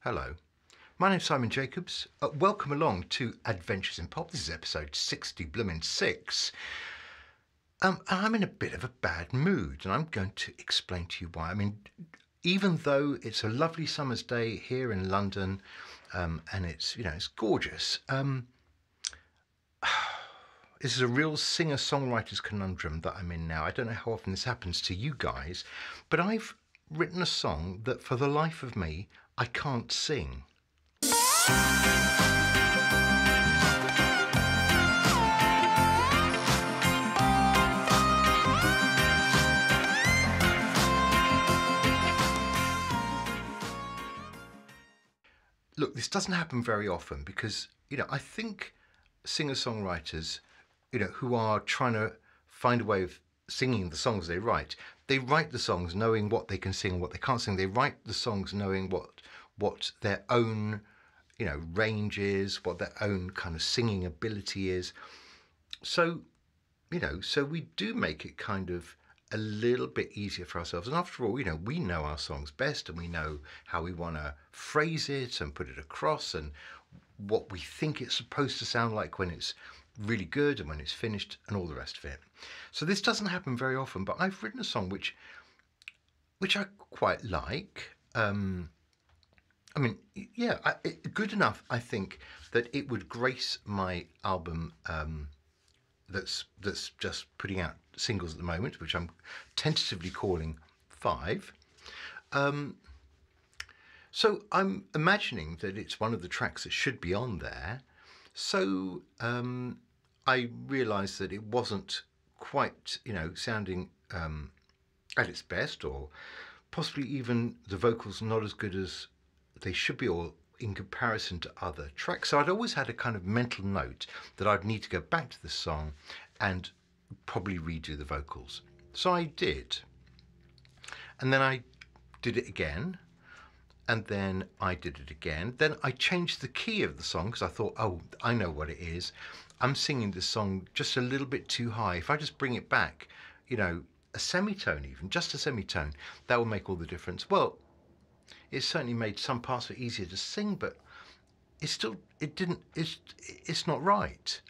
Hello, my name's Simon Jacobs. Welcome along to Adventures in Pop. This is episode 6. And I'm in a bit of a bad mood, and I'm going to explain to you why. Even though it's a lovely summer's day here in London, and it's gorgeous. This is a real singer-songwriter's conundrum that I'm in now. I don't know how often this happens to you guys, but I've written a song that for the life of me, I can't sing. Look, this doesn't happen very often because, I think singer-songwriters, who are trying to find a way of singing the songs they write the songs knowing what they can sing and what they can't sing. They write the songs knowing what their own, range is, what their own kind of singing ability is. So, so we do make it kind of a little bit easier for ourselves. And after all, we know our songs best, and we know how we want to phrase it and put it across, and what we think it's supposed to sound like when it's really good and when it's finished and all the rest of it. So this doesn't happen very often, but I've written a song which I quite like. Good enough, I think, that it would grace my album that's just putting out singles at the moment, which I'm tentatively calling 5. So I'm imagining that it's one of the tracks that should be on there. So I realised that it wasn't quite, sounding at its best, or possibly even the vocals not as good as they should be, or in comparison to other tracks. So I'd always had a kind of mental note that I'd need to go back to the song and probably redo the vocals. So I did. And then I did it again. And then I did it again. Then I changed the key of the song because I thought, oh, I know what it is. I'm singing this song just a little bit too high. If I just bring it back, a semitone even, just a semitone, that will make all the difference. Well, it certainly made some parts of it easier to sing, but it's not right.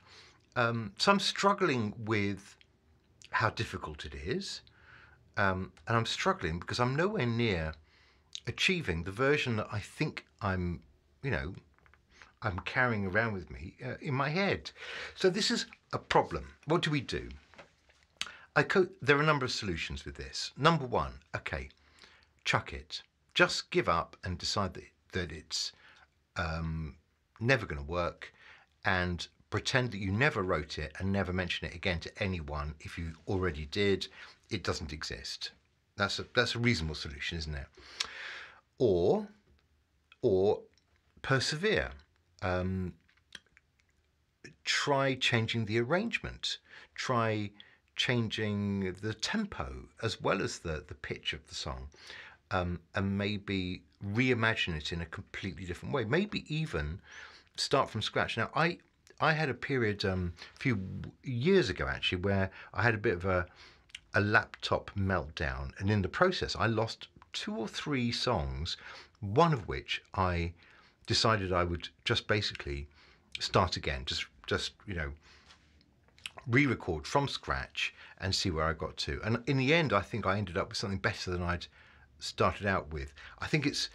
So I'm struggling with how difficult it is. And I'm struggling because I'm nowhere near achieving the version that I think I'm carrying around with me in my head. So this is a problem. What do we do? There are a number of solutions with this. Number one, okay, chuck it. Just give up and decide that it's never going to work, and pretend that you never wrote it and never mention it again to anyone. If you already did, it doesn't exist. That's a reasonable solution, isn't it? Or persevere. Try changing the arrangement. Try changing the tempo as well as the pitch of the song, and maybe reimagine it in a completely different way. Maybe even start from scratch. Now, I had a period a few years ago actually where I had a bit of a laptop meltdown, and in the process I lost 2 or 3 songs, one of which I decided I would just basically start again, just re-record from scratch and see where I got to. And in the end, I think I ended up with something better than I'd started out with. I think it's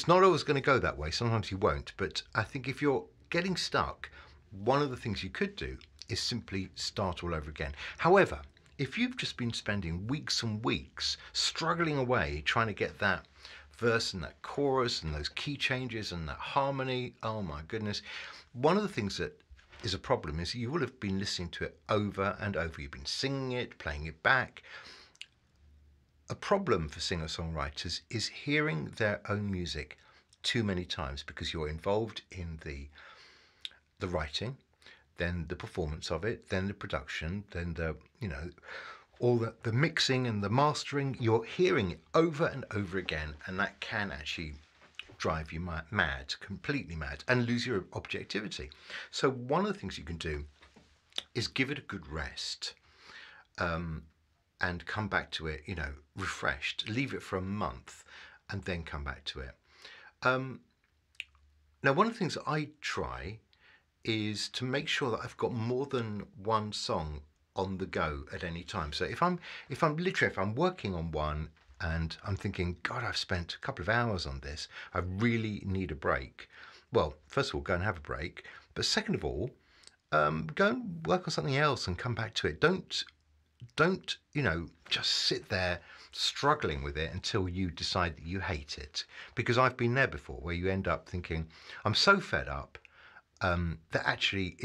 not always going to go that way. Sometimes you won't, but I think if you're getting stuck, one of the things you could do is simply start all over again. However, if you've just been spending weeks and weeks struggling away trying to get that verse and that chorus and those key changes and that harmony, oh my goodness, one of the things that is a problem is you will have been listening to it over and over. You've been singing it, playing it back. A problem for singer-songwriters is hearing their own music too many times, because you're involved in the writing, then the performance of it, then the production, then all the mixing and the mastering. You're hearing it over and over again, and that can actually drive you mad, completely mad, and lose your objectivity. So one of the things you can do is give it a good rest, and come back to it, refreshed. Leave it for a month and then come back to it. Now, one of the things that I try is to make sure that I've got more than one song on the go at any time. So if I'm working on one and I'm thinking, God, I've spent a couple of hours on this, I really need a break. Well, first of all, go and have a break. But second of all, go and work on something else and come back to it. Don't just sit there struggling with it until you decide that you hate it. Because I've been there before, where you end up thinking, I'm so fed up that actually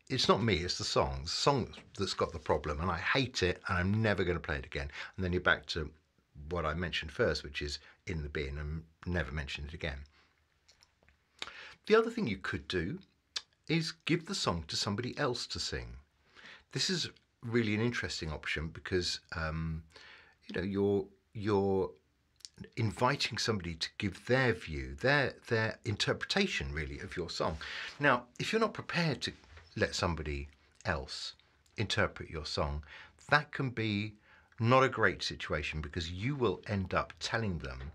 it's not me, it's the song that's got the problem, and I hate it, and I'm never going to play it again. And then you're back to what I mentioned first, which is in the bin and never mention it again. The other thing you could do is give the song to somebody else to sing. This is really an interesting option because you're inviting somebody to give their view, their interpretation really of your song. Now, if you're not prepared to let somebody else interpret your song, that can be not a great situation because you will end up telling them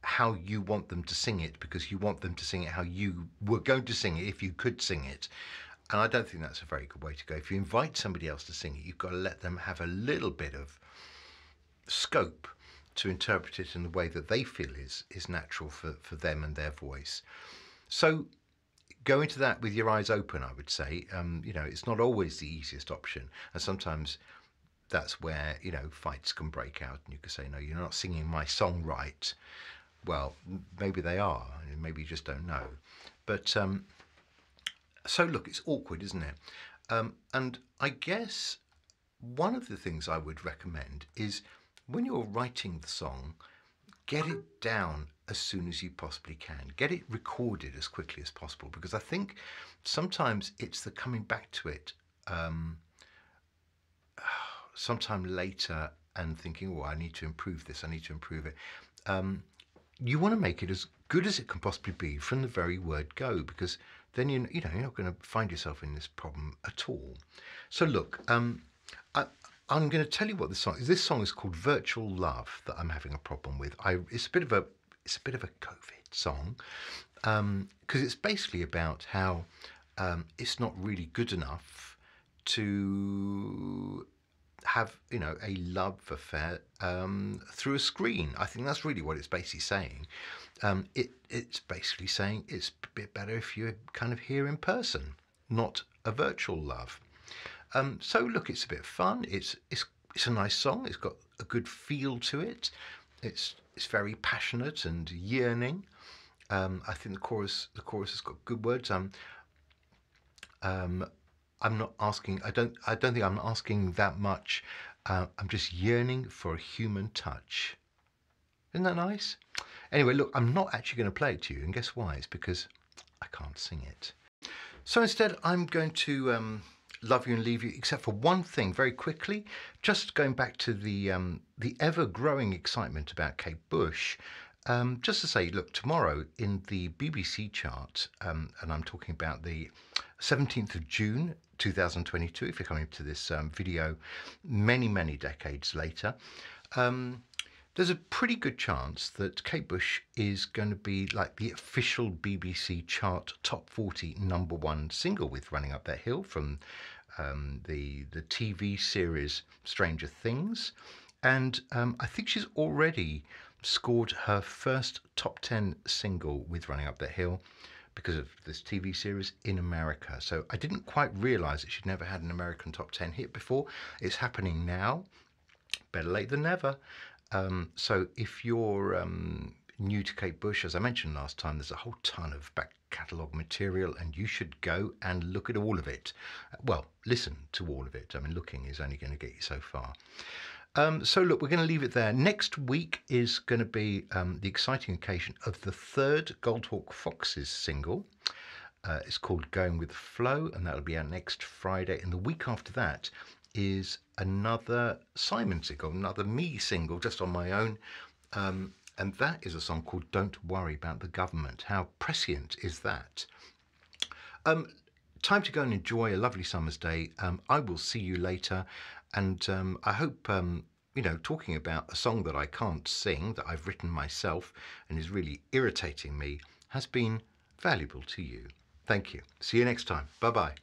how you want them to sing it, because you want them to sing it how you were going to sing it if you could sing it. And I don't think that's a very good way to go. If you invite somebody else to sing it, you've got to let them have a little bit of scope to interpret it in the way that they feel is natural for them and their voice. So go into that with your eyes open, I would say. It's not always the easiest option. And sometimes that's where, fights can break out and you can say, no, you're not singing my song right. Well, maybe they are, maybe you just don't know. But so look, it's awkward, isn't it? And I guess one of the things I would recommend is when you're writing the song, get it down as soon as you possibly can. Get it recorded as quickly as possible, because I think sometimes it's the coming back to it sometime later and thinking, I need to improve this, I need to improve it. You want to make it as good as it can possibly be from the very word go, because then you're not going to find yourself in this problem at all. So look, I'm going to tell you what this song is. This song is called "Virtual Love" that I'm having a problem with. It's a bit of a COVID song because it's basically about how it's not really good enough to have a love affair through a screen. I think that's really what it's basically saying. It's basically saying it's a bit better if you're kind of here in person, not a virtual love. So look, it's a bit fun. It's a nice song. It's got a good feel to it. It's very passionate and yearning. I think the chorus has got good words. I'm not asking. I don't think I'm asking that much. I'm just yearning for a human touch. Isn't that nice? Anyway, look, I'm not actually going to play it to you, and guess why? It's because I can't sing it. So instead, I'm going to love you and leave you, except for one thing very quickly. Just going back to the ever-growing excitement about Kate Bush. Just to say, look, tomorrow in the BBC chart, and I'm talking about the 17th of June 2022, if you're coming to this video many, many decades later, there's a pretty good chance that Kate Bush is going to be like the official BBC chart top 40 #1 single with Running Up That Hill from the TV series Stranger Things. And I think she's already scored her first top 10 single with Running Up That Hill because of this TV series in America. So I didn't quite realise that she'd never had an American top 10 hit before. It's happening now. Better late than never. So if you're new to Kate Bush, as I mentioned last time, there's a whole ton of back catalogue material and you should go and look at all of it. Well, listen to all of it. I mean, looking is only going to get you so far. So look, we're going to leave it there. Next week is going to be the exciting occasion of the third Goldhawk Foxes single. It's called Going With the Flow, and that'll be out next Friday. And the week after that is another Simon single, another me single, just on my own. And that is a song called Don't Worry About the Government. How prescient is that? Time to go and enjoy a lovely summer's day. I will see you later. And I hope, talking about a song that I can't sing, that I've written myself and is really irritating me, has been valuable to you. Thank you. See you next time. Bye-bye.